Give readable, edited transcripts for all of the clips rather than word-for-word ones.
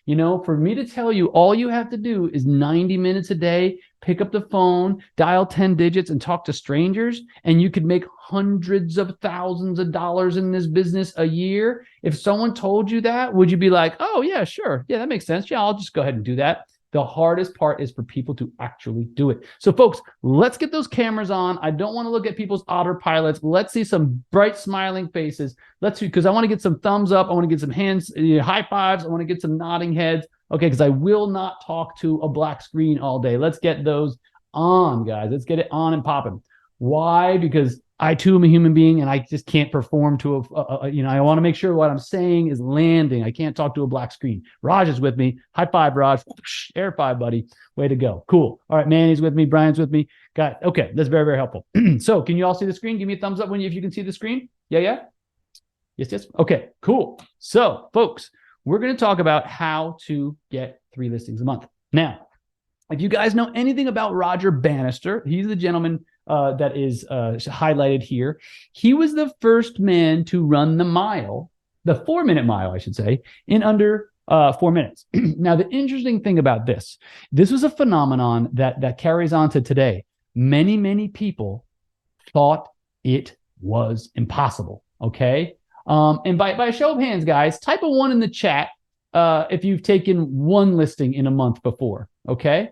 You know, for me to tell you, all you have to do is 90 minutes a day, pick up the phone, dial 10 digits and talk to strangers, and you could make hundreds of thousands of dollars in this business a year. If someone told you that, would you be like, oh yeah, sure. Yeah, that makes sense. Yeah, I'll just go ahead and do that. The hardest part is for people to actually do it. So folks, let's get those cameras on. I don't want to look at people's autopilots. Let's see some bright smiling faces. Let's see, because I want to get some thumbs up. I want to get some hands, high fives. I want to get some nodding heads. Okay, because I will not talk to a black screen all day. Let's get those on, guys. Let's get it on and popping. Why? Because I too am a human being and I just can't perform to I want to make sure what I'm saying is landing. I can't talk to a black screen. Raj is with me. High five, Raj. Air five, buddy. Way to go. Cool. All right, Manny's with me. Brian's with me. Got it. Okay, that's very, very helpful. So can you all see the screen? Give me a thumbs up if you can see the screen. Yeah? Yes. Okay, cool. So folks, we're going to talk about how to get 3 listings a month. Now, if you guys know anything about Roger Bannister, he's the gentleman that is highlighted here. He was the first man to run the 4-minute mile, I should say, in under 4 minutes. Now, the interesting thing about this was a phenomenon that carries on to today. Many, many people thought it was impossible, okay? And by a show of hands, guys, type a 1 in the chat if you've taken 1 listing in a month before, okay?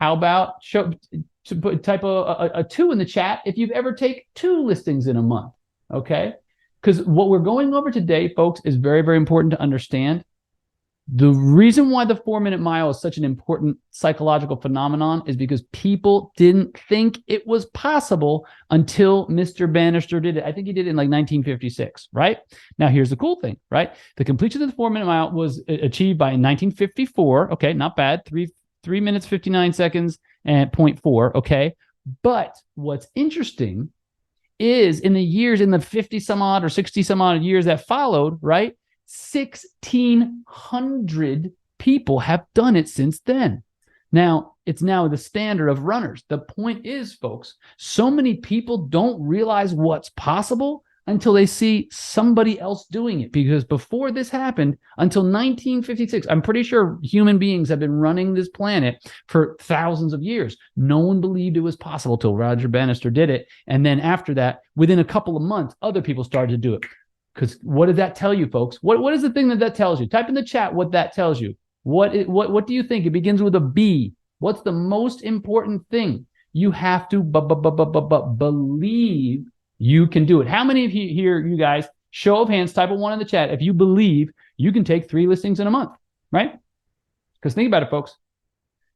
How about type a 2 in the chat if you've ever taken 2 listings in a month, okay? Because what we're going over today, folks, is very, very important to understand. The reason why the 4-minute mile is such an important psychological phenomenon is because people didn't think it was possible until Mr. Bannister did it. I think he did it in like 1956, right? Now, here's the cool thing, right? The completion of the 4-minute mile was achieved by 1954. Okay, not bad. 3 minutes, 59 seconds and 0.4, okay? But what's interesting is in the 50 some odd or 60 some odd years that followed, right? 1,600 people have done it since then. Now, it's now the standard of runners. The point is, folks, so many people don't realize what's possible until they see somebody else doing it. Because before this happened, until 1956, I'm pretty sure human beings have been running this planet for thousands of years. No one believed it was possible till Roger Bannister did it. And then after that, within a couple of months, other people started to do it. Because what did that tell you, folks? What is the thing that tells you? Type in the chat what that tells you. What do you think? It begins with a B. What's the most important thing? You have to believe you can do it. How many of you here, you guys, show of hands, type a 1 in the chat if you believe you can take 3 listings in a month, right? Because think about it, folks.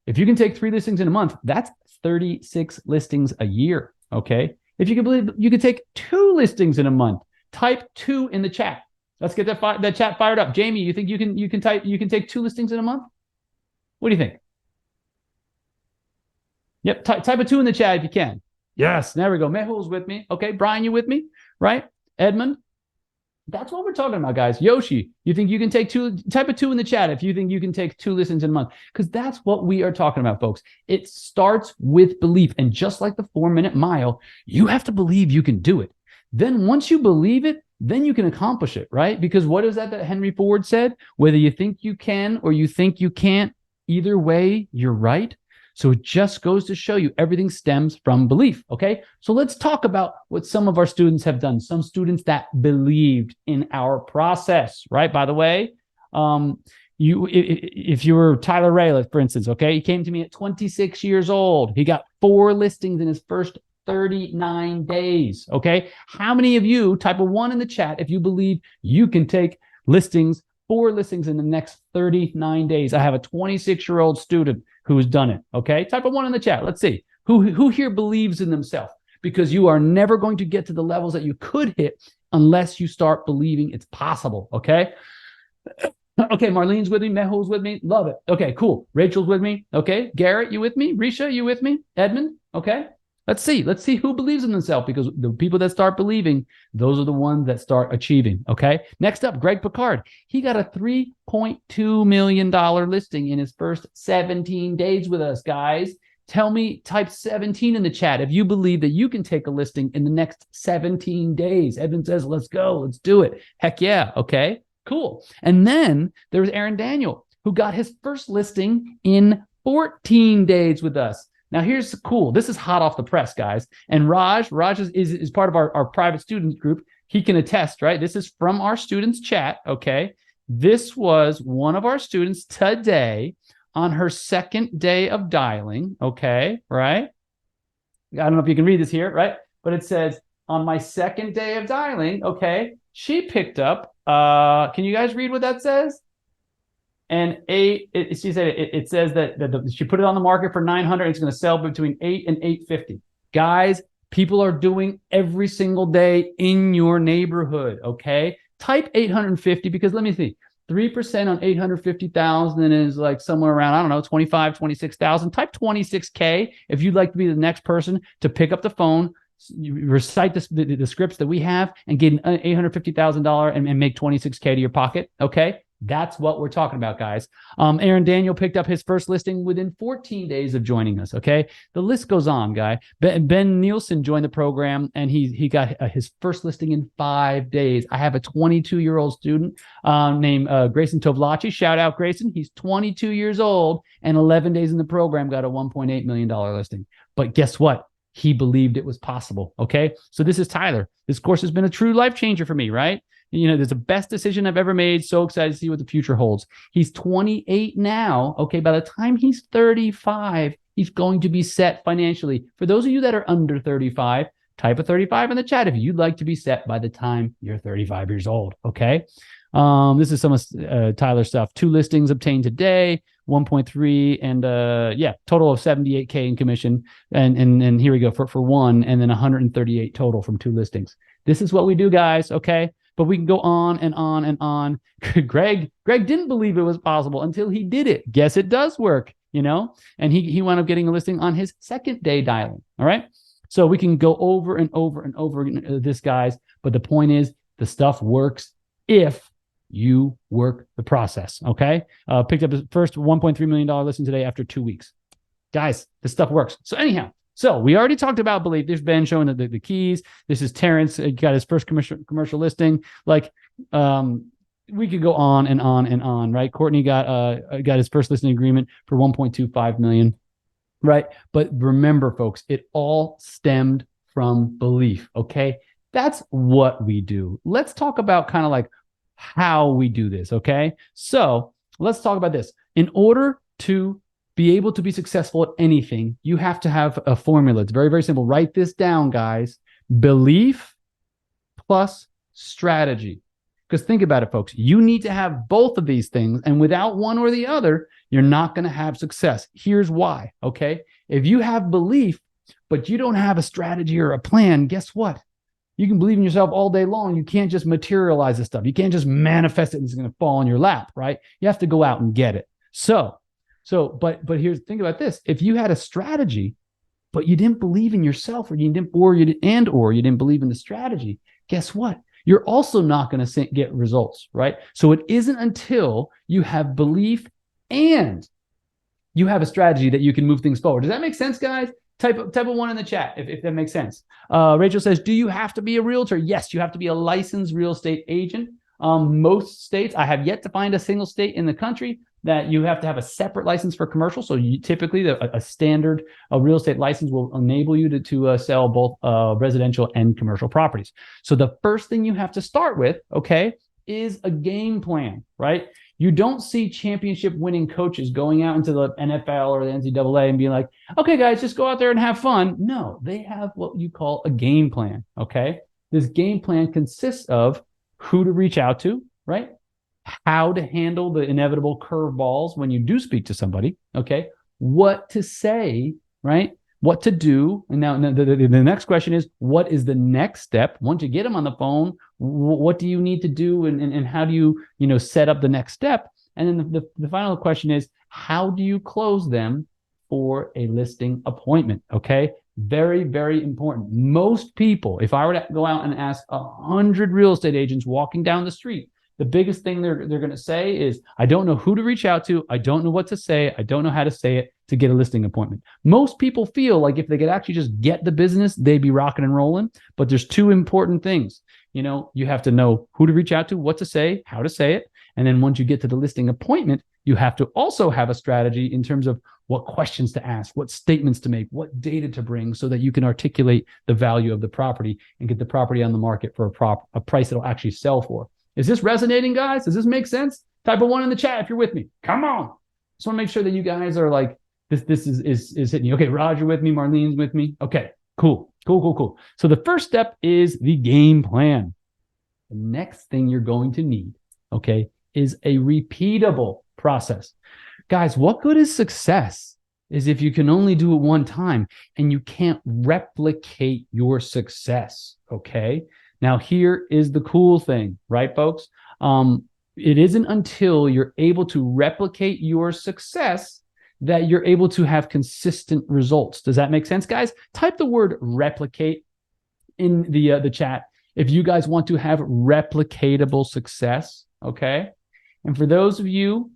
If you can take 3 listings in a month, that's 36 listings a year, okay? If you can believe you can take 2 listings in a month, type 2 in the chat. Let's get that chat fired up. Jamie, you think you can take 2 listings in a month? What do you think? Yep, type a 2 in the chat if you can. Yes, there we go. Mehul's with me. Okay, Brian, you with me? Right? Edmund? That's what we're talking about, guys. Yoshi, you think you can take 2? Type a 2 in the chat if you think you can take 2 listings in a month. Because that's what we are talking about, folks. It starts with belief. And just like the 4-minute mile, you have to believe you can do it. Then once you believe it, then you can accomplish it, right? Because what is that Henry Ford said? Whether you think you can or you think you can't, either way, you're right. So it just goes to show you everything stems from belief, okay? So let's talk about what some of our students have done. Some students that believed in our process, right? By the way, if you were Tyler Raylet, for instance, okay? He came to me at 26 years old. He got 4 listings in his first 39 days, okay? How many of you, type a 1 in the chat if you believe you can take 4 listings in the next 39 days? I have a 26-year-old student who's done it, okay? Type a 1 in the chat. Let's see. Who here believes in themselves? Because you are never going to get to the levels that you could hit unless you start believing it's possible, okay? Okay, Marlene's with me. Mehul's with me. Love it. Okay, cool. Rachel's with me. Okay, Garrett, you with me? Risha, you with me? Edmund? Okay. Let's see who believes in themselves, because the people that start believing, those are the ones that start achieving, okay? Next up, Greg Picard. He got a $3.2 million listing in his first 17 days with us, guys. Tell me, type 17 in the chat if you believe that you can take a listing in the next 17 days. Evan says, let's go, let's do it. Heck yeah, okay? Cool. And then there was Aaron Daniel, who got his first listing in 14 days with us. Now, here's cool. This is hot off the press, guys. And Raj is part of our private student group. He can attest, right? This is from our students' chat, okay? This was one of our students today on her second day of dialing, okay, right? I don't know if you can read this here, right? But it says, on my second day of dialing, okay, she picked up, can you guys read what that says? And she said it says that she put it on the market for 900. It's going to sell between 8 and 850. Guys, people are doing every single day in your neighborhood. Okay, type 850 because let me see, 3% on 850,000 is like somewhere around, I don't know, 25, 26,000. Type 26K if you'd like to be the next person to pick up the phone. You recite the scripts that we have and get an $850,000 and make 26K to your pocket. Okay. That's what we're talking about, guys. Aaron Daniel picked up his first listing within 14 days of joining us. Okay, the list goes on, guy. Ben Nielsen joined the program, and he got his first listing in 5 days. I have a 22-year-old student named Grayson Tovlachi. Shout out, Grayson. He's 22 years old, and 11 days in the program got a $1.8 million listing. But guess what? He believed it was possible. Okay, so this is Tyler. This course has been a true life changer for me, right? You know, there's the best decision I've ever made. So excited to see what the future holds. He's 28 now. Okay, by the time he's 35, he's going to be set financially. For those of you that are under 35, type a 35 in the chat if you'd like to be set by the time you're 35 years old. Okay, this is some of Tyler's stuff. 2 listings obtained today, 1.3, and total of 78K in commission. And here we go for one, and then 138 total from 2 listings. This is what we do, guys. Okay. But we can go on and on and on. Greg didn't believe it was possible until he did it. Guess it does work, you know? And he wound up getting a listing on his second day dialing. All right. So we can go over and over and over this, guys. But the point is, the stuff works if you work the process. Okay. Picked up his first $1.3 million listing today after 2 weeks. Guys, this stuff works. So anyhow. So we already talked about belief. There's Ben showing the keys. This is Terrence. He got his first commercial listing. Like, we could go on and on and on, right? Courtney got his first listing agreement for 1.25 million, right? But remember, folks, it all stemmed from belief. Okay, that's what we do. Let's talk about kind of like how we do this. Okay, so let's talk about this. In order to be able to be successful at anything, you have to have a formula. It's very, very simple. Write this down, guys. Belief plus strategy. Because think about it, folks. You need to have both of these things. And without one or the other, you're not going to have success. Here's why, okay? If you have belief, but you don't have a strategy or a plan, guess what? You can believe in yourself all day long. You can't just materialize this stuff. You can't just manifest it and it's going to fall in your lap, right? You have to go out and get it. But here's, think about this. If you had a strategy, but you didn't believe in yourself, or you didn't believe in the strategy, guess what? You're also not going to get results, right? So it isn't until you have belief and you have a strategy that you can move things forward. Does that make sense, guys? Type a 1 in the chat if that makes sense. Rachel says, do you have to be a realtor? Yes, you have to be a licensed real estate agent. Most states, I have yet to find a single state in the country that you have to have a separate license for commercial. So typically a standard real estate license will enable you to sell both residential and commercial properties. So the first thing you have to start with, okay, is a game plan, right? You don't see championship winning coaches going out into the NFL or the NCAA and being like, okay, guys, just go out there and have fun. No, they have what you call a game plan, okay? This game plan consists of who to reach out to, right? How to handle the inevitable curveballs when you do speak to somebody, okay? What to say, right? What to do. And now the next question is, what is the next step? Once you get them on the phone, what do you need to do? And how do you set up the next step? And then the final question is, how do you close them for a listing appointment? Okay. Very, very important. Most people, if I were to go out and ask 100 real estate agents walking down the street, the biggest thing they're going to say is, I don't know who to reach out to. I don't know what to say. I don't know how to say it to get a listing appointment. Most people feel like if they could actually just get the business, they'd be rocking and rolling. But there's 2 important things. you have to know who to reach out to, what to say, how to say it. And then once you get to the listing appointment, you have to also have a strategy in terms of what questions to ask, what statements to make, what data to bring so that you can articulate the value of the property and get the property on the market for a price that'll actually sell for. Is this resonating, guys? Does this make sense? Type a 1 in the chat if you're with me. Come on. Just want to make sure that you guys are like, this is hitting you. Okay, Roger with me, Marlene's with me. Okay, cool. So the first step is the game plan. The next thing you're going to need, okay, is a repeatable process. Guys, what good is success is if you can only do it one time and you can't replicate your success, okay? Now, here is the cool thing, right, folks? It isn't until you're able to replicate your success that you're able to have consistent results. Does that make sense, guys? Type the word replicate in the chat if you guys want to have replicatable success, okay? And for those of you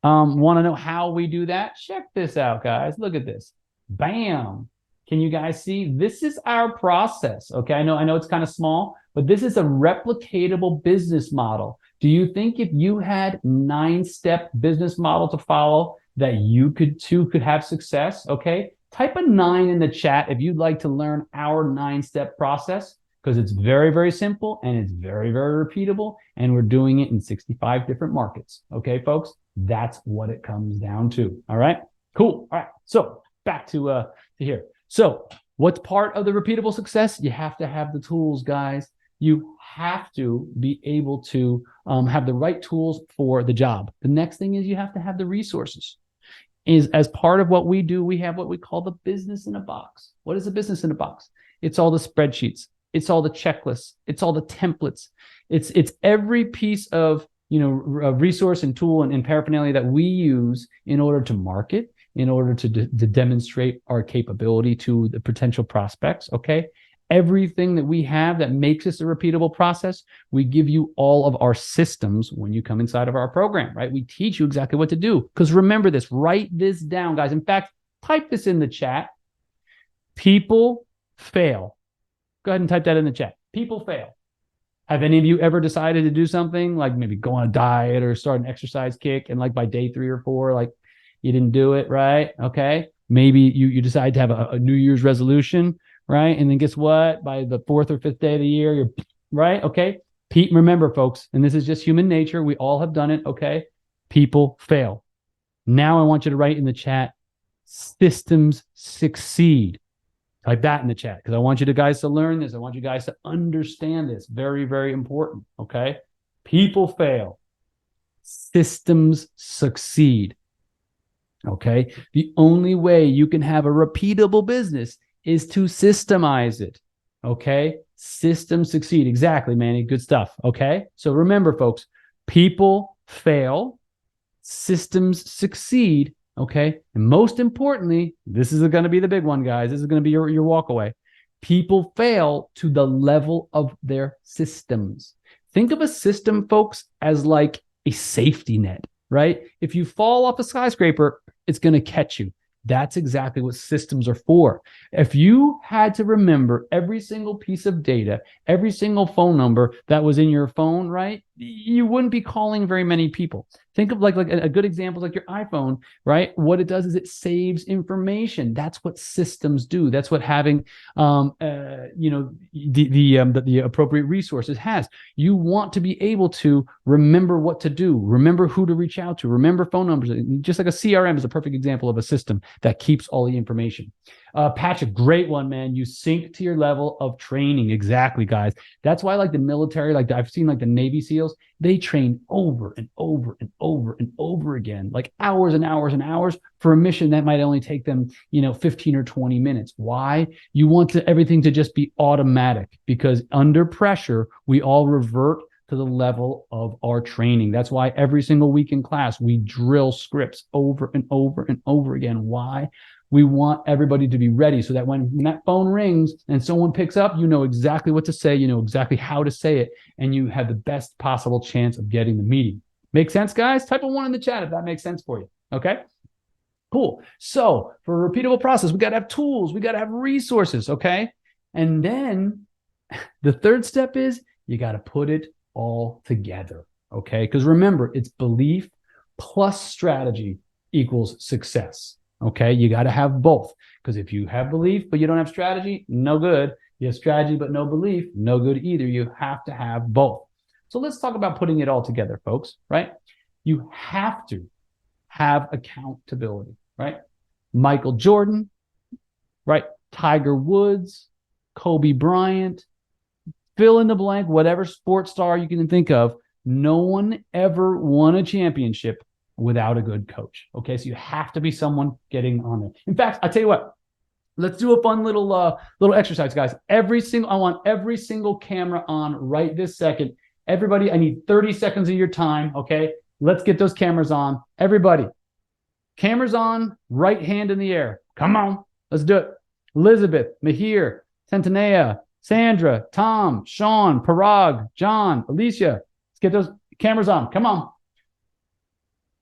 want to know how we do that, check this out, guys. Look at this. Bam. Can you guys see? This is our process, okay? I know it's kind of small, but this is a replicatable business model. Do you think if you had 9-step business model to follow that you could have success, okay? Type a 9 in the chat if you'd like to learn our 9-step process, because it's very, very simple and it's very, very repeatable, and we're doing it in 65 different markets. Okay, folks? That's what it comes down to. All right? Cool. All right. So back to here. So what's part of the repeatable success? You have to have the tools, guys. You have to be able to have the right tools for the job. The next thing is you have to have the resources. As part of what we do, we have what we call the business in a box. What is a business in a box? It's all the spreadsheets. It's all the checklists. It's all the templates. It's every piece of resource and tool and paraphernalia that we use in order to market, in order to demonstrate our capability to the potential prospects. Okay. Everything that we have that makes this a repeatable process, we give you all of our systems when you come inside of our program, right? We teach you exactly what to do. Because remember this, write this down, guys. In fact, type this in the chat. People fail. Go ahead and type that in the chat. People fail. Have any of you ever decided to do something like maybe go on a diet or start an exercise kick, and like by day 3 or 4, like you didn't do it, right? Okay. Maybe you decide to have a New Year's resolution, right? And then guess what? By the 4th or 5th day of the year, you're right. Okay. Remember, folks, and this is just human nature. We all have done it. Okay. People fail. Now I want you to write in the chat, systems succeed. Type that in the chat because I want you guys to learn this. I want you guys to understand this. Very, very important. Okay. People fail. Systems succeed. Okay. The only way you can have a repeatable business is to systemize it. Okay. Systems succeed. Exactly, Manny. Good stuff. Okay. So remember, folks, people fail. Systems succeed. Okay. And most importantly, this is going to be the big one, guys. This is going to be your walk away. People fail to the level of their systems. Think of a system, folks, as like a safety net, right? If you fall off a skyscraper, it's going to catch you. That's exactly what systems are for. If you had to remember every single piece of data, every single phone number that was in your phone, right? You wouldn't be calling very many people. Think of like a good example, like your iPhone, right? What it does is it saves information. That's what systems do. That's what having, the appropriate resources has. You want to be able to remember what to do, remember who to reach out to, remember phone numbers. Just like a CRM is a perfect example of a system that keeps all the information. Patrick, great one, man. You sync to your level of training. Exactly, guys. That's why like the military, like I've seen like the Navy SEALs, they train over and over and over and over again, like hours and hours and hours for a mission that might only take them, 15 or 20 minutes. Why? You want everything to just be automatic because under pressure, we all revert to the level of our training. That's why every single week in class, we drill scripts over and over and over again. Why? We want everybody to be ready so that when that phone rings and someone picks up, you know exactly what to say, you know exactly how to say it, and you have the best possible chance of getting the meeting. Make sense, guys? Type a 1 in the chat if that makes sense for you. Okay? Cool. So for a repeatable process, we got to have tools. We got to have resources. Okay? And then The third step is you got to put it all together. Okay. Because remember, it's belief plus strategy equals success. Okay. You got to have both. Because if you have belief, but you don't have strategy, no good. You have strategy, but no belief, no good either. You have to have both. So let's talk about putting it all together, folks, right? You have to have accountability, right? Michael Jordan, right? Tiger Woods, Kobe Bryant, fill in the blank, whatever sports star you can think of. No one ever won a championship without a good coach. Okay, so you have to be someone getting on there. In fact, I'll tell you what. Let's do a fun little exercise, guys. I want every single camera on right this second. Everybody, I need 30 seconds of your time. Okay, let's get those cameras on. Everybody, cameras on. Right hand in the air. Come on, let's do it. Elizabeth, Mahir, Tantanea, Sandra, Tom, Sean, Parag, John, Alicia. Let's get those cameras on. Come on.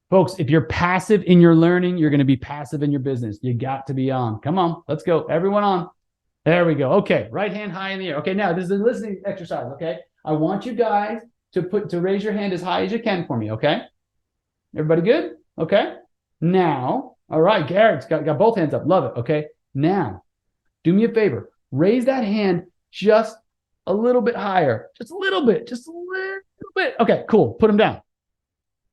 Folks, if you're passive in your learning, you're going to be passive in your business. You got to be on. Come on, let's go. Everyone on. There we go. Okay, right hand high in the air. Okay, now this is a listening exercise, okay? I want you guys to raise your hand as high as you can for me, okay? Everybody good? Okay. Now, all right, Garrett's got both hands up. Love it, okay? Now, do me a favor. Raise that hand just a little bit higher. Just a little bit. Okay, cool. Put them down.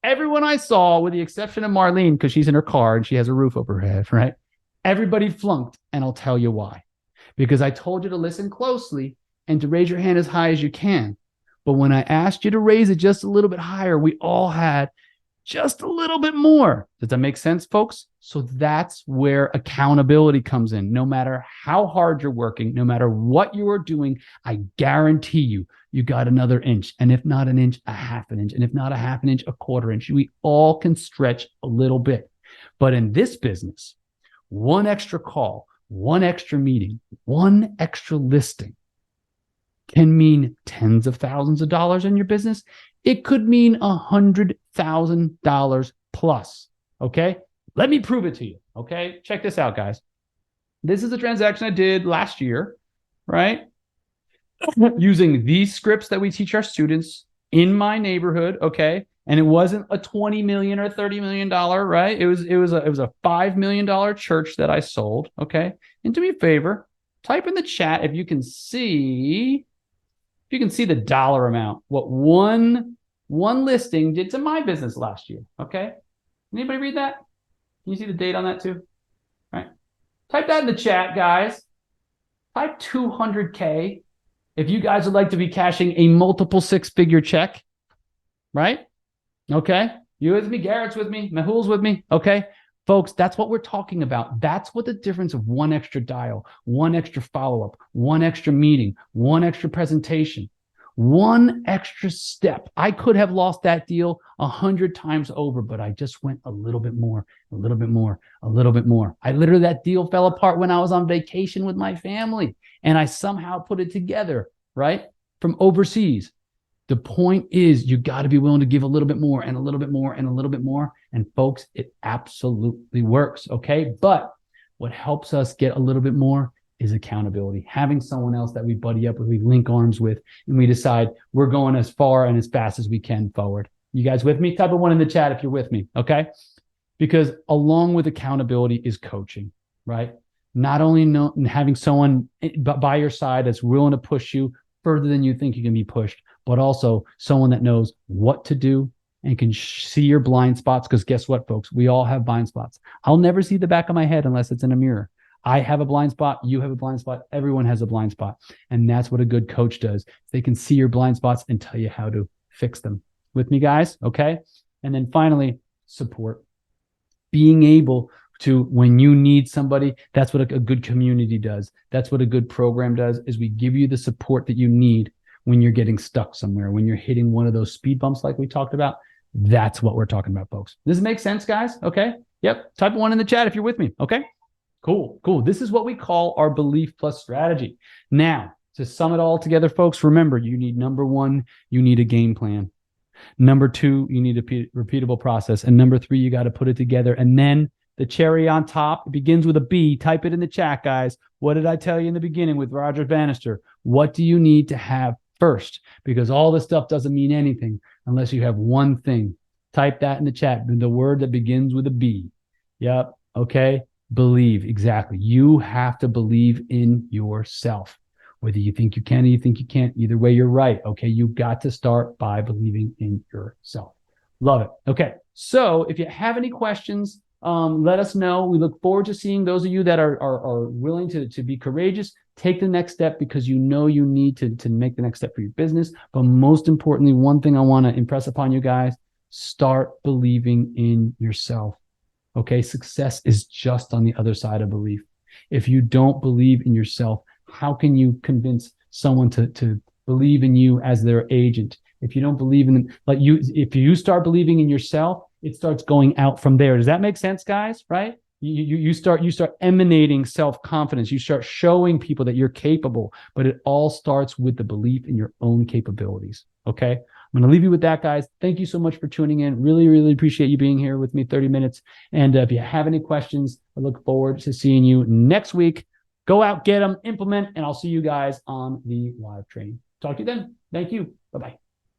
Everyone I saw, with the exception of Marlene, because she's in her car and she has a roof over her head, right? Everybody flunked, and I'll tell you why. Because I told you to listen closely and to raise your hand as high as you can. But when I asked you to raise it just a little bit higher, we all had just a little bit more. Does that make sense, folks? So that's where accountability comes in. No matter how hard you're working, no matter what you are doing, I guarantee you got another inch. And if not an inch, a half an inch. And if not a half an inch, a quarter inch. We all can stretch a little bit. But in this business, one extra call, one extra meeting, one extra listing can mean tens of thousands of dollars in your business. It could mean $100,000 plus. Okay. Let me prove it to you. Okay. Check this out, guys. This is a transaction I did last year, right? Using these scripts that we teach our students in my neighborhood. Okay. And it wasn't a $20 million or $30 million, right? It was a $5 million church that I sold. Okay. And do me a favor, type in the chat if you can see the dollar amount, what one listing did to my business last year. Okay. Anybody read that? Can you see the date on that too? All right. Type that in the chat, guys. Type 200K if you guys would like to be cashing a multiple six-figure check, right? Okay. You with me? Garrett's with me. Mehul's with me. Okay. Folks, that's what we're talking about. That's what the difference of one extra dial, one extra follow-up, one extra meeting, one extra presentation, one extra step. I could have lost that deal 100 times over, but I just went a little bit more, a little bit more, a little bit more. That deal fell apart when I was on vacation with my family, and I somehow put it together, right? From overseas. The point is, you got to be willing to give a little bit more and a little bit more and a little bit more. And folks, it absolutely works. Okay. But what helps us get a little bit more is accountability. Having someone else that we buddy up with, we link arms with, and we decide we're going as far and as fast as we can forward. You guys with me? Type a 1 in the chat if you're with me. Okay. Because along with accountability is coaching, right? Not only having someone by your side that's willing to push you further than you think you can be pushed, but also someone that knows what to do and can see your blind spots. Because guess what, folks? We all have blind spots. I'll never see the back of my head unless it's in a mirror. I have a blind spot. You have a blind spot. Everyone has a blind spot. And that's what a good coach does. They can see your blind spots and tell you how to fix them. With me, guys? Okay. And then finally, support. Being able to, when you need somebody, that's what a good community does. That's what a good program does, is we give you the support that you need when you're getting stuck somewhere, when you're hitting one of those speed bumps like we talked about. That's what we're talking about, folks. Does it make sense, guys? Okay. Yep. Type 1 in the chat if you're with me. Okay. Cool. This is what we call our belief plus strategy. Now, to sum it all together, folks, remember, you need, number 1, you need a game plan. Number 2, you need a repeatable process. And number 3, you got to put it together. And then the cherry on top. It begins with a B. Type it in the chat, guys. What did I tell you in the beginning with Roger Bannister? What do you need to have first? Because all this stuff doesn't mean anything unless you have one thing. Type that in the chat. The word that begins with a B. Yep. Okay. Believe. Exactly. You have to believe in yourself. Whether you think you can or you think you can't, either way, you're right. Okay. You got to start by believing in yourself. Love it. Okay. So if you have any questions, let us know. We look forward to seeing those of you that are willing to be courageous. Take the next step because you know you need to make the next step for your business. But most importantly, one thing I want to impress upon you guys, start believing in yourself. Okay. Success is just on the other side of belief. If you don't believe in yourself, how can you convince someone to believe in you as their agent? If you don't believe in them, like if you start believing in yourself, it starts going out from there. Does that make sense, guys? Right? You start emanating self-confidence. You start showing people that you're capable, but it all starts with the belief in your own capabilities. Okay. I'm going to leave you with that, guys. Thank you so much for tuning in. Really, really appreciate you being here with me 30 minutes. And if you have any questions, I look forward to seeing you next week. Go out, get them, implement, and I'll see you guys on the live training. Talk to you then. Thank you. Bye-bye.